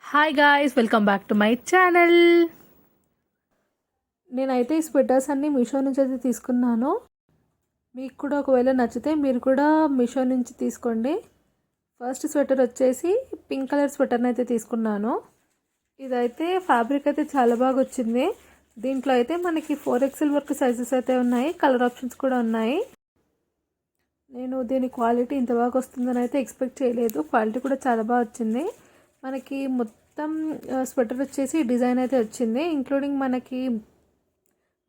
Hi guys, welcome back to my channel. నేనైతే ఈ sweaters అన్నీ మీషో నుంచి అయితే తీసుకున్నాను. మీకు కూడా ఒకవేళ నచ్చితే మీరు కూడా మీషో నుంచి తీసుకోండి. ఫస్ట్ స్వెటర్ వచ్చేసి పింక్ కలర్ స్వెటర్ని అయితే తీసుకున్నాను. ఇదైతే ఫ్యాబ్రిక్ అయితే చాలా బాగా వచ్చింది. దీంట్లో అయితే మనకి 4XL వరకు సైజెస్ అయితే ఉన్నాయి, కలర్ ఆప్షన్స్ కూడా ఉన్నాయి. నేను దీని క్వాలిటీ ఇంత బాగా వస్తుందని అయితే ఎక్స్పెక్ట్ చేయలేదు. క్వాలిటీ కూడా చాలా బాగా వచ్చింది. మనకి మొత్తం స్వెటర్ వచ్చేసి డిజైన్ అయితే వచ్చింది, ఇంక్లూడింగ్ మనకి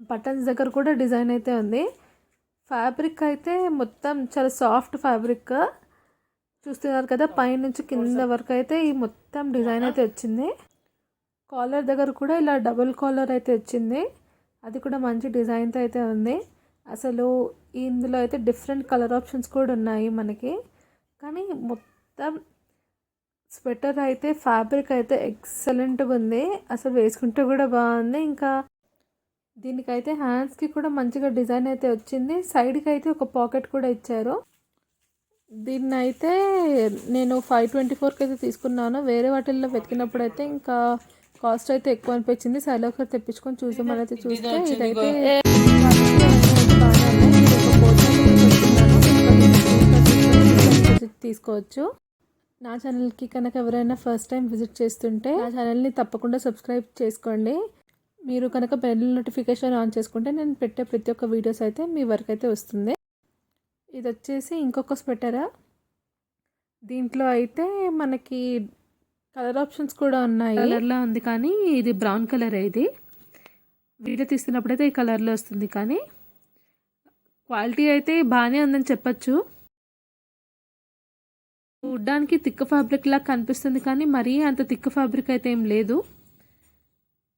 బటన్స్ దగ్గర కూడా డిజైన్ అయితే ఉంది. ఫ్యాబ్రిక్ అయితే మొత్తం చాలా సాఫ్ట్ ఫ్యాబ్రిక్ చూస్తున్నారు కదా, పైనుంచి కింద వరకు అయితే ఈ మొత్తం డిజైన్ అయితే వచ్చింది. కాలర్ దగ్గర కూడా ఇలా డబుల్ కాలర్ అయితే వచ్చింది, అది కూడా మంచి డిజైన్తో అయితే ఉంది. అసలు ఇందులో అయితే డిఫరెంట్ కలర్ ఆప్షన్స్ కూడా ఉన్నాయి మనకి. కానీ మొత్తం స్వెటర్ అయితే ఫ్యాబ్రిక్ అయితే ఎక్సలెంట్గా ఉంది, అసలు వేసుకుంటే కూడా బాగుంది. ఇంకా దీనికైతే హ్యాండ్స్కి కూడా మంచిగా డిజైన్ అయితే వచ్చింది. సైడ్కి అయితే ఒక పాకెట్ కూడా ఇచ్చారు. దీన్ని అయితే నేను 524కి అయితే తీసుకున్నాను. వేరే వాటిల్లో వెతికినప్పుడు అయితే ఇంకా కాస్ట్ అయితే ఎక్కువ అనిపించింది. సైడ్లో ఒకటి తెప్పించుకొని చూద్దామని అయితే చూస్తే ఇదైతే తీసుకోవచ్చు. నా ఛానల్కి కనుక ఎవరైనా ఫస్ట్ టైం విజిట్ చేస్తుంటే నా ఛానల్ని తప్పకుండా సబ్స్క్రైబ్ చేసుకోండి. మీరు కనుక బెల్ నోటిఫికేషన్ ఆన్ చేసుకుంటే నేను పెట్టే ప్రతి ఒక్క వీడియోస్ అయితే మీ వరకు అయితే వస్తుంది. ఇది వచ్చేసి ఇంకొక స్వెటరా. దీంట్లో అయితే మనకి కలర్ ఆప్షన్స్ కూడా ఉన్నాయి. కలర్లో ఉంది కానీ ఇది బ్రౌన్ కలర్. ఇది వీడియో తీస్తున్నప్పుడు అయితే ఈ కలర్లో వస్తుంది, కానీ క్వాలిటీ అయితే బాగానే ఉందని చెప్పచ్చు. చూడ్డానికి థిక్ ఫ్యాబ్రిక్ లాగా కనిపిస్తుంది, కానీ మరీ అంత థిక్ ఫ్యాబ్రిక్ అయితే ఏం లేదు.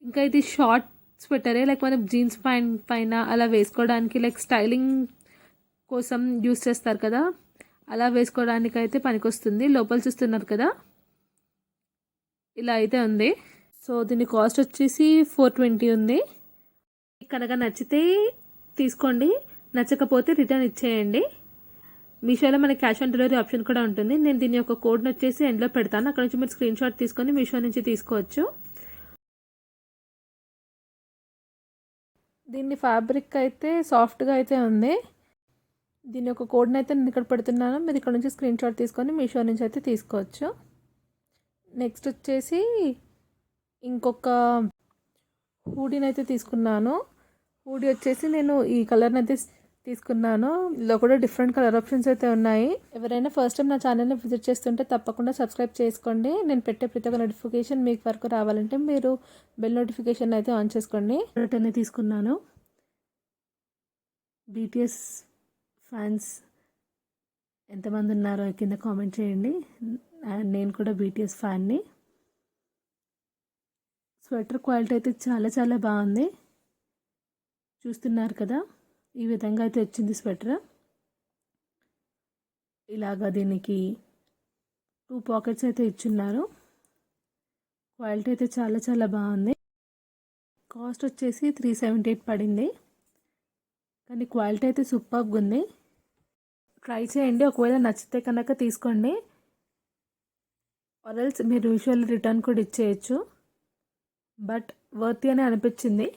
ఇంకా ఇది షార్ట్ స్వెటరే, లైక్ మనం జీన్స్ ప్యాంట్ పైన అలా వేసుకోవడానికి, లైక్ స్టైలింగ్ కోసం యూస్ చేస్తారు కదా, అలా వేసుకోవడానికి అయితే పనికొస్తుంది. లోపల చూస్తున్నారు కదా, ఇలా అయితే ఉంది. సో దీని కాస్ట్ వచ్చేసి 420 ఉంది. కనుక నచ్చితే తీసుకోండి, నచ్చకపోతే రిటర్న్ ఇచ్చేయండి. మీషోలో మనకి క్యాష్ ఆన్ డెలివరీ ఆప్షన్ కూడా ఉంటుంది. నేను దీని యొక్క కోడ్ని వచ్చేసి ఎండ్లో పెడతాను, అక్కడ నుంచి మీరు స్క్రీన్ షాట్ తీసుకొని మీషో నుంచి తీసుకోవచ్చు. దీన్ని ఫ్యాబ్రిక్ అయితే సాఫ్ట్గా అయితే ఉంది. దీని యొక్క కోడ్ని అయితే నేను ఇక్కడ పెడుతున్నాను, మీరు ఇక్కడ నుంచి స్క్రీన్ షాట్ తీసుకొని మీషో నుంచి అయితే తీసుకోవచ్చు. నెక్స్ట్ వచ్చేసి ఇంకొక హూడీని అయితే తీసుకున్నాను. హూడీ వచ్చేసి నేను ఈ కలర్ని అయితే తీసుకున్నాను. ఇందులో కూడా డిఫరెంట్ కలర్ ఆప్షన్స్ అయితే ఉన్నాయి. ఎవరైనా ఫస్ట్ టైం నా ఛానల్ని విజిట్ చేస్తుంటే తప్పకుండా సబ్స్క్రైబ్ చేసుకోండి. నేను పెట్టే ప్రతి ఒక్క నోటిఫికేషన్ మీకు వరకు రావాలంటే మీరు బెల్ నోటిఫికేషన్ అయితే ఆన్ చేసుకోండి. రిటర్న్ తీసుకున్నాను. BTS ఫ్యాన్స్ ఎంతమంది ఉన్నారో కింద కామెంట్ చేయండి. నేను కూడా BTS ఫ్యాన్ని. స్వెటర్ క్వాలిటీ అయితే చాలా చాలా బాగుంది, చూస్తున్నారు కదా. ఈ విధంగా అయితే వచ్చింది స్వెటర్. ఇలాగా దీనికి 2 పాకెట్స్ అయితే ఇచ్చున్నారు. క్వాలిటీ అయితే చాలా చాలా బాగుంది. కాస్ట్ వచ్చేసి 378 పడింది, కానీ క్వాలిటీ అయితే సూపర్గా ఉంది. ట్రై చేయండి, ఒకవేళ నచ్చితే కనుక తీసుకోండి. ఆర్ఎల్స్ మీరు యూజువల్ రిటర్న్ కూడా ఇచ్చేయచ్చు, బట్ వర్తీ అని అనిపించింది.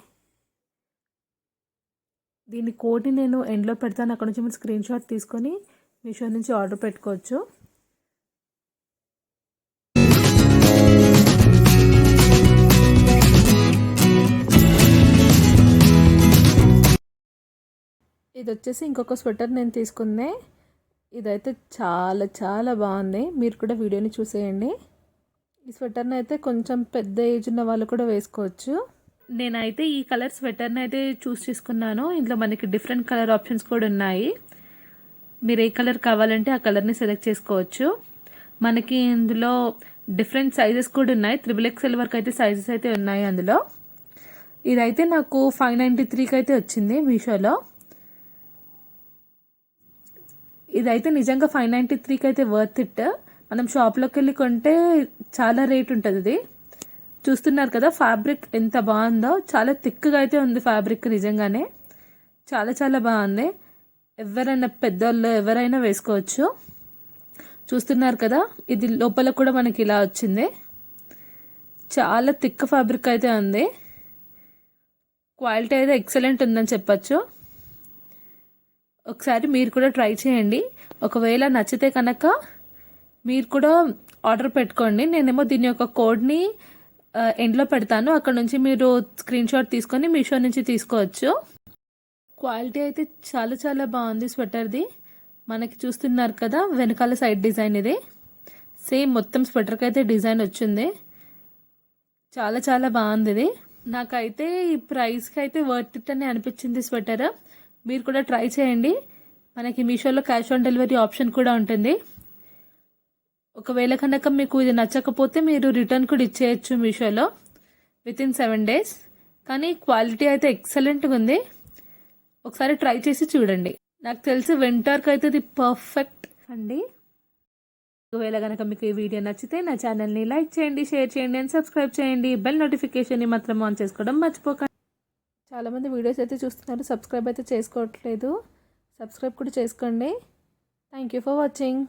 దీని కోడ్ని నేను ఎండ్లో పెడతాను, అక్కడ నుంచి మీరు స్క్రీన్ షాట్ తీసుకొని మీషో నుంచి ఆర్డర్ పెట్టుకోవచ్చు. ఇది వచ్చేసి ఇంకొక స్వెటర్ నేను తీసుకుందే. ఇదైతే చాలా చాలా బాగుంది, మీరు కూడా వీడియోని చూసేయండి. ఈ స్వెటర్ని అయితే కొంచెం పెద్ద ఏజ్ ఉన్న వాళ్ళు కూడా వేసుకోవచ్చు. నేనైతే ఈ కలర్ స్వెటర్ని అయితే చేసుకున్నాను. ఇందులో మనకి డిఫరెంట్ కలర్ ఆప్షన్స్ కూడా ఉన్నాయి. మీరు ఏ కలర్ కావాలంటే ఆ కలర్ని సెలెక్ట్ చేసుకోవచ్చు. మనకి ఇందులో డిఫరెంట్ సైజెస్ కూడా ఉన్నాయి. 3XL వరకు అయితే సైజెస్ అయితే ఉన్నాయి అందులో. ఇదైతే నాకు 593కి అయితే వచ్చింది మీషోలో. ఇదైతే నిజంగా 593కి అయితే వర్త్ ఇట్. మనం షాప్లోకి వెళ్ళి కొంటే చాలా రేట్ ఉంటుంది. ఇది చూస్తున్నారు కదా, ఫ్యాబ్రిక్ ఎంత బాగుందో. చాలా థిక్గా అయితే ఉంది ఫ్యాబ్రిక్, నిజంగానే చాలా చాలా బాగుంది. ఎవరైనా పెద్దోళ్ళు ఎవరైనా వేసుకోవచ్చు. చూస్తున్నారు కదా, ఇది లోపల కూడా మనకి ఇలా వచ్చింది. చాలా థిక్ ఫ్యాబ్రిక్ అయితే ఉంది. క్వాలిటీ అయితే ఎక్సలెంట్ ఉందని చెప్పచ్చు. ఒకసారి మీరు కూడా ట్రై చేయండి. ఒకవేళ నచ్చితే కనుక మీరు కూడా ఆర్డర్ పెట్టుకోండి. నేనేమో దీని యొక్క కోడ్ని ఎండ్లో పెడతాను. అక్కడ నుంచి మీరు స్క్రీన్ షాట్ తీసుకొని మీషో నుంచి తీసుకోవచ్చు. క్వాలిటీ అయితే చాలా చాలా బాగుంది స్వెటర్ది. మనకి చూస్తున్నారు కదా వెనకాల సైడ్ డిజైన్ ఇది. సేమ్ మొత్తం స్వెటర్కి అయితే డిజైన్ వచ్చింది. చాలా చాలా బాగుంది ఇది. నాకైతే ఈ ప్రైస్కి అయితే వర్త్ ఇట్ అని అనిపించింది స్వెటర్. మీరు కూడా ట్రై చేయండి. మనకి మీషోలో క్యాష్ ఆన్ డెలివరీ ఆప్షన్ కూడా ఉంటుంది. ఒకవేళ కనుక మీకు ఇది నచ్చకపోతే మీరు రిటర్న్ కూడా ఇచ్చేయచ్చు మీషోలో వితిన్ 7 days. కానీ క్వాలిటీ అయితే ఎక్సలెంట్గా ఉంది. ఒకసారి ట్రై చేసి చూడండి. నాకు తెలిసి వింటర్కి అయితే ఇది పర్ఫెక్ట్ అండి. ఒకవేళ కనుక మీకు ఈ వీడియో నచ్చితే నా ఛానల్ని లైక్ చేయండి, షేర్ చేయండి అండ్ సబ్స్క్రైబ్ చేయండి. బెల్ నోటిఫికేషన్ని మాత్రం ఆన్ చేసుకోవడం మర్చిపోకండి. చాలామంది వీడియోస్ అయితే చూస్తున్నారు, సబ్స్క్రైబ్ అయితే చేసుకోవట్లేదు. సబ్స్క్రైబ్ కూడా చేసుకోండి. Thank you for watching.